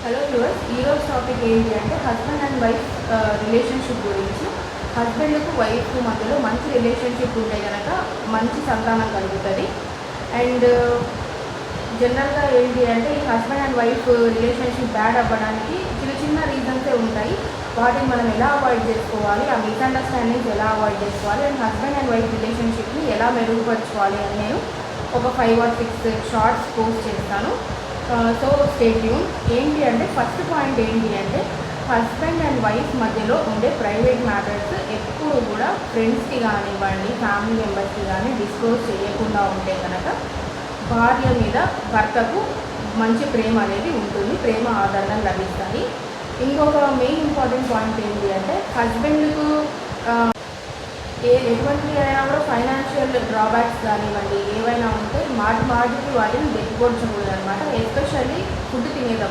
Hello viewers, ఈరోజు topic ఏంటి అంటే హస్బెండ్ అండ్ వైఫ్ రిలేషన్షిప్ గురించి. హస్బెండ్కు వైఫ్ మధ్యలో మంచి రిలేషన్షిప్ ఉంటే కనుక మంచి సంతానం కలుగుతుంది. అండ్ జనరల్గా ఏంటి అంటే ఈ husband and wife relationship bad అవ్వడానికి చిన్న చిన్న రీజన్సే ఉంటాయి. వాటిని మనం ఎలా అవాయిడ్ చేసుకోవాలి, ఆ మిస్అండర్స్టాండింగ్స్ ఎలా అవాయిడ్ చేసుకోవాలి, అండ్ హస్బెండ్ అండ్ వైఫ్ రిలేషన్షిప్ని ఎలా మెరుగుపరచుకోవాలి అని నేను ఒక 5 or 6 షార్ట్స్ పోస్ట్ చేస్తాను. So stay tune. ఏంటి అంటే ఫస్ట్ పాయింట్ ఏంటి అంటే హస్బెండ్ అండ్ వైఫ్ మధ్యలో ఉండే ప్రైవేట్ మ్యాటర్స్ ఎప్పుడు కూడా ఫ్రెండ్స్కి కానివ్వండి, ఫ్యామిలీ మెంబర్స్కి కానీ డిస్క్లోజ్ చేయకుండా ఉంటే కనుక భార్య మీద భర్తకు మంచి ప్రేమ అనేది ఉంటుంది, ప్రేమ ఆదరణ లభిస్తాయి. ఇంకొక మెయిన్ ఇంపార్టెంట్ పాయింట్ ఏంటి అంటే హస్బెండ్కు ఎటువంటి అయినా కూడా ఫైనాన్షియల్ డ్రాబ్యాక్స్ కానివ్వండి ఏవైనా ఉంటే మాటికి వాటిని దెబ్బకొచ్చకూడదు అనమాట. ఎస్పెషల్లీ ఫుడ్ తినేటప్పుడు.